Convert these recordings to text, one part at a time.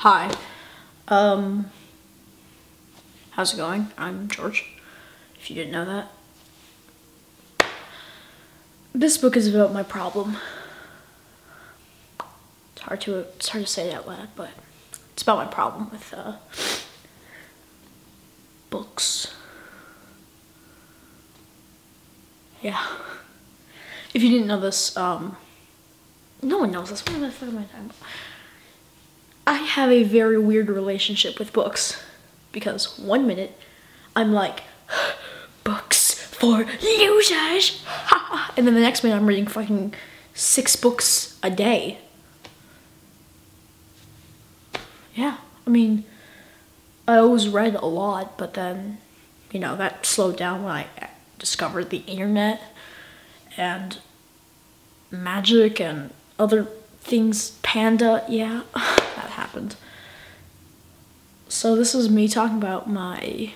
Hi. How's it going? I'm George, if you didn't know that. This book is about my problem. It's hard to say that loud, but it's about my problem with books. Yeah. If you didn't know this, no one knows this. What the fuck am I talking about? I have a very weird relationship with books because one minute I'm like, books for losers, and then the next minute I'm reading fucking 6 books a day. Yeah, I mean, I always read a lot, but then, you know, that slowed down when I discovered the internet and magic and other things, Panda, yeah, that happened. So this is me talking about my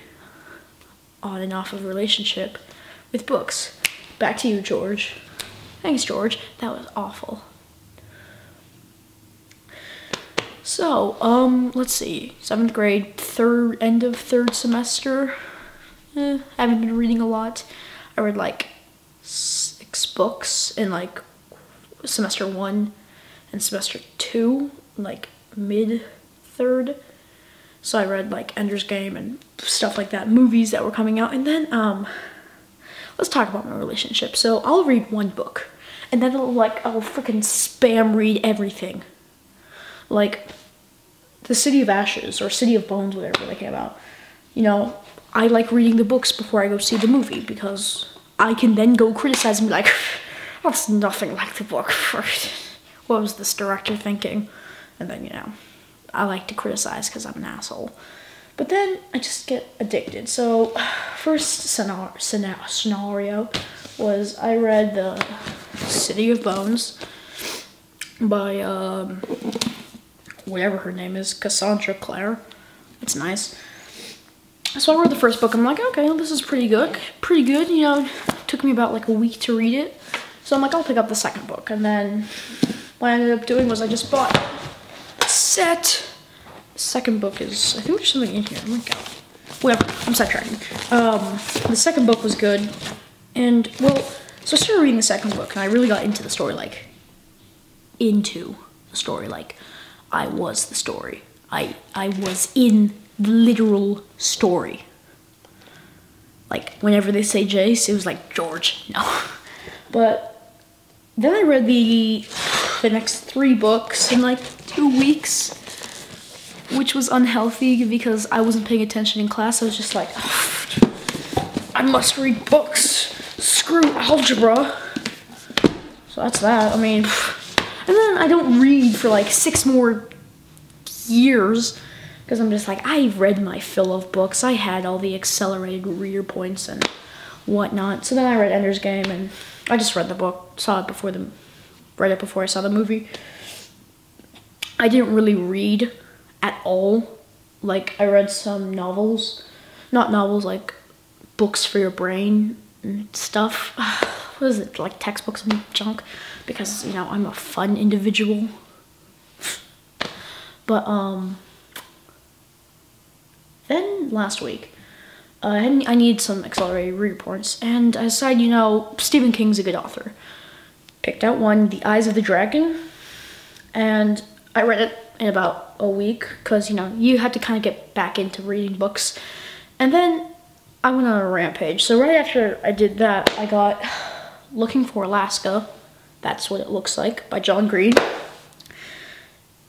on and off of relationship with books. Back to you, George. Thanks, George. That was awful. So, let's see. 7th grade, end of third semester. I haven't been reading a lot. I read like 6 books in like semester 1 and semester 2, like mid-third. So I read like Ender's Game and stuff like that, movies that were coming out. And then, let's talk about my relationship. So I'll read 1 book, and then I'll freaking spam read everything. Like The City of Ashes or City of Bones, whatever they came out. You know, I like reading the books before I go see the movie because I can then go criticize and be like, that's nothing like the book. What was this director thinking? And then, you know, I like to criticize because I'm an asshole. But then I just get addicted. So first scenario was I read The City of Bones by whatever her name is, Cassandra Clare. It's nice. So I read the first book. I'm like, okay, well, this is pretty good. Pretty good, you know. It took me about like a week to read it. So I'm like, I'll pick up the second book. And then what I ended up doing was I just bought a set. The second book is, I think there's something in here. Oh my god. Whatever, I'm sidetracking. The second book was good. And, well, so I started reading the second book, and I really got into the story, like, I was the story. I was in the literal story. Like, whenever they say Jace, it was like, George, no. But then I read the next 3 books in like 2 weeks, which was unhealthy because I wasn't paying attention in class. I was just like, oh, I must read books. Screw algebra. So that's that. I mean, and then I don't read for like 6 more years because I'm just like, I've read my fill of books. I had all the accelerated reader points and whatnot. So then I read Ender's Game, and I just read the book, read it before I saw the movie. I didn't really read at all. Like, I read some novels, not novels, like books for your brain and stuff. What is it, like textbooks and junk? Because, you know, I'm a fun individual. But, then last week, I need some accelerated reader points, and I decided, you know, Stephen King's a good author. Picked out one, The Eyes of the Dragon, and I read it in about a week, because, you know, you had to kind of get back into reading books. And then I went on a rampage. So right after I did that, I got Looking for Alaska, That's What It Looks Like, by John Green.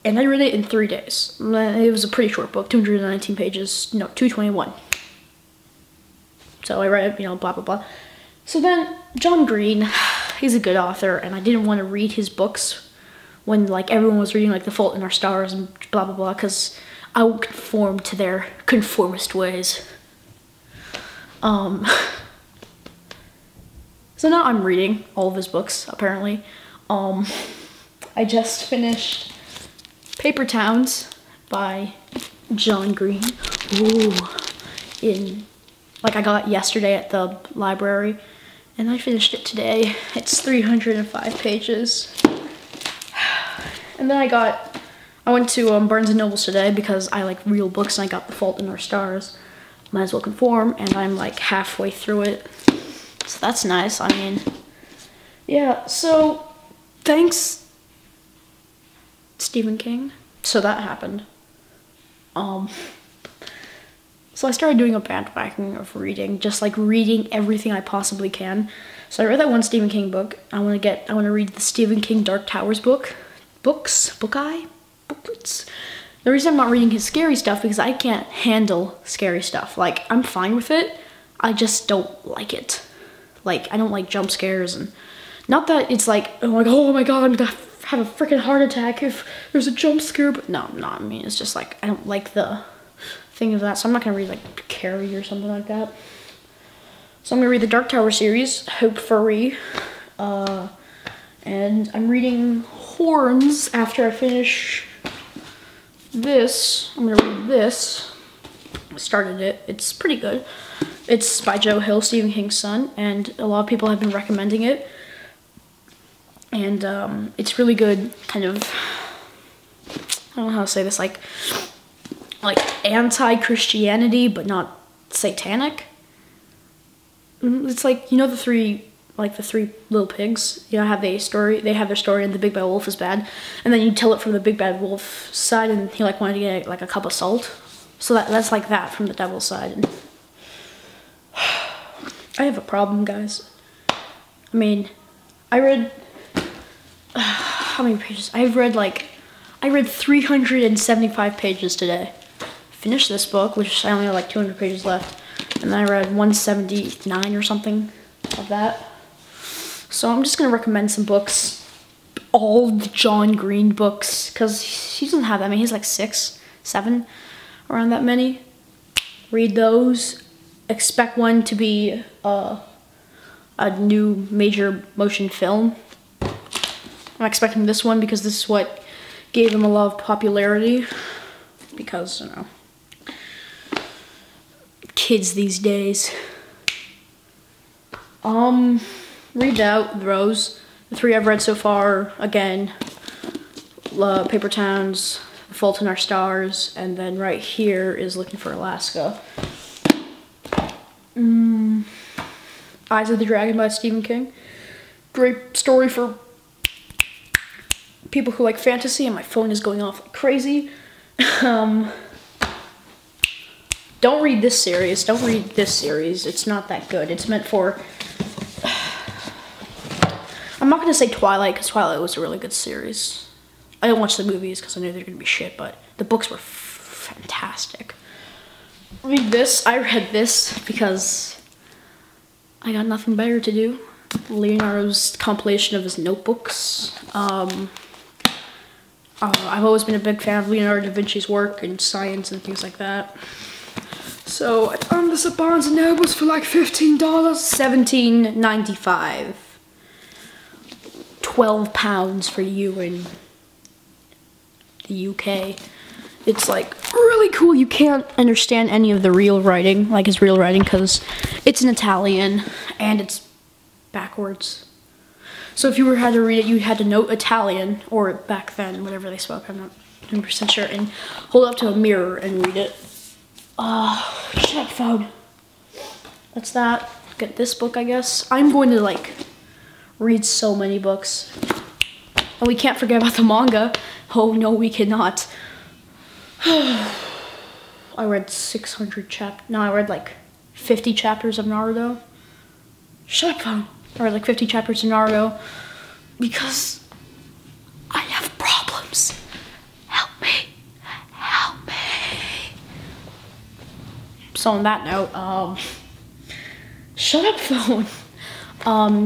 And I read it in 3 days. It was a pretty short book, 219 pages, no, 221. So I read it, you know, blah, blah, blah. So then, John Green, he's a good author, and I didn't want to read his books when, like, everyone was reading, like, The Fault in Our Stars and blah, blah, blah, because I would conform to their conformist ways. So now I'm reading all of his books, apparently. I just finished Paper Towns by John Green. Ooh. I got yesterday at the library, and I finished it today. It's 305 pages. And then I got I went to Barnes & Nobles today because I like real books and I got The Fault in Our Stars. Might as well conform, and I'm like halfway through it. So that's nice. I mean, yeah, so thanks, Stephen King. So that happened. So I started doing a bandwagon of reading, just like reading everything I possibly can. So I read that one Stephen King book. I want to read the Stephen King Dark Towers booklets. The reason I'm not reading his scary stuff because I can't handle scary stuff. Like, I'm fine with it, I just don't like it. Like, I don't like jump scares, and not that it's like, oh my god, I'm gonna have a freaking heart attack if there's a jump scare, but no, I mean, it's just like, I don't like the thing of that, so I'm not gonna read like Carrie or something like that. So I'm gonna read the Dark Tower series, hopefully, and I'm reading Horns after I finish this. I'm gonna read this. I started it. It's pretty good. It's by Joe Hill, Stephen King's son, and a lot of people have been recommending it. And it's really good, kind of, I don't know how to say this, like anti-Christianity, but not satanic. It's like, you know, the three little pigs, you know, they have their story, and the big bad wolf is bad, and then you tell it from the big bad wolf side, and he like wanted to get like a cup of salt, so that's like that from the devil's side. And I have a problem, guys. I mean, I read how many pages? I read 375 pages today. Finished this book, which I only have like 200 pages left, and then I read 179 or something of that. So I'm just gonna recommend some books, all the John Green books, because he doesn't have that many. He's like 6, 7, around that many. Read those. Expect one to be a new major motion film. I'm expecting this one because this is what gave him a lot of popularity, because, you know, kids these days. Read out those. The 3 I've read so far, again, Paper Towns, The Fault in Our Stars, and then right here is Looking for Alaska. Eyes of the Dragon by Stephen King. Great story for people who like fantasy, and my phone is going off like crazy. Don't read this series. Don't read this series. It's not that good. It's meant for... I'm not going to say Twilight, because Twilight was a really good series. I didn't watch the movies because I knew they were going to be shit, but the books were fantastic. Read this. I read this because I got nothing better to do. Leonardo's compilation of his notebooks. I've always been a big fan of Leonardo da Vinci's work and science and things like that. So I found this at Barnes & Nobles for like $15. $17.95. £12 for you in the UK. It's like really cool. You can't understand any of the real writing, like his real writing, because it's in Italian and it's backwards. So if you had to read it, you had to know Italian, or back then, whatever they spoke, I'm not 100% sure, and hold it up to a mirror and read it. Shut up, phone. That's that. Get this book, I guess. I'm going to like read so many books. And we can't forget about the manga. Oh no, we cannot. I read 600 no, I read like 50 chapters of Naruto. Shut up, phone. I read like 50 chapters of Naruto because I have problems. Help me. Help me. So on that note, shut up, phone.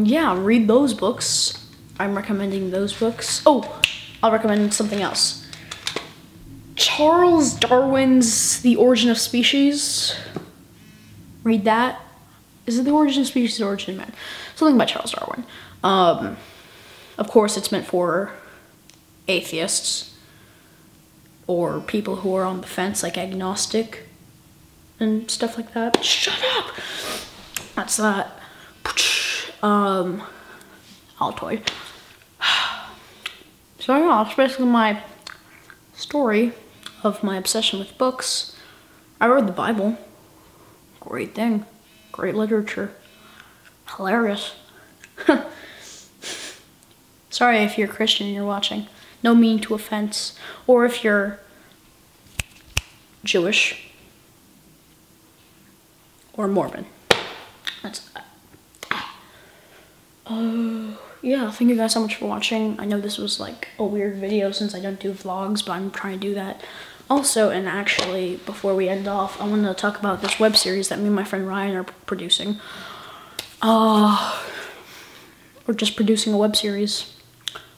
Yeah, read those books. I'm recommending those books. Oh, I'll recommend something else. Charles Darwin's The Origin of Species. Read that. Is it The Origin of Species or Origin of Man? Something by Charles Darwin. Of course, it's meant for atheists or people who are on the fence, like agnostic and stuff like that. Shut up! That's that. Altoid. So yeah, that's basically my story of my obsession with books. I read the Bible. Great thing. Great literature. Hilarious. Sorry if you're a Christian and you're watching. No mean to offense. Or if you're Jewish. Or Mormon. That's yeah, thank you guys so much for watching. I know this was like a weird video since I don't do vlogs, but I'm trying to do that. Also, and actually, before we end off, I want to talk about this web series that me and my friend Ryan are producing. We're just producing a web series.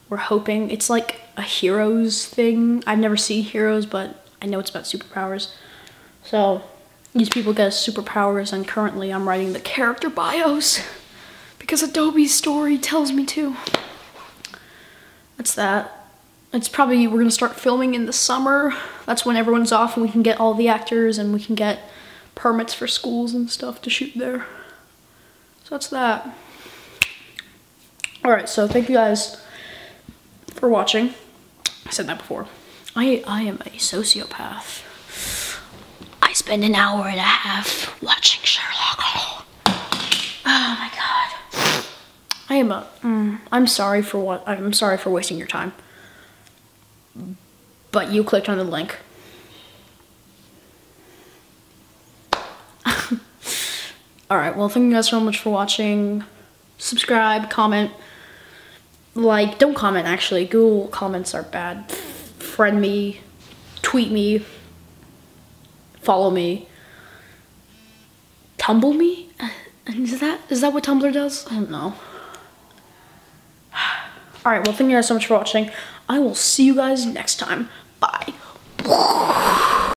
We're hoping it's like a Heroes thing. I've never seen Heroes, but I know it's about superpowers. So these people get superpowers, and currently I'm writing the character bios because Adobe's story tells me to. That's that. It's probably, we're gonna start filming in the summer. That's when everyone's off and we can get all the actors and we can get permits for schools and stuff to shoot there. So that's that. Alright, so thank you guys for watching. I said that before. I am a sociopath. I spend an hour and a half watching Sherlock. Oh my god. I'm sorry for wasting your time. But you clicked on the link. Alright, well, thank you guys so much for watching. Subscribe, comment, like, don't comment actually. Google comments are bad. Friend me, tweet me, follow me, tumble me? Is that what Tumblr does? I don't know. Alright, well, thank you guys so much for watching. I will see you guys next time. Bye.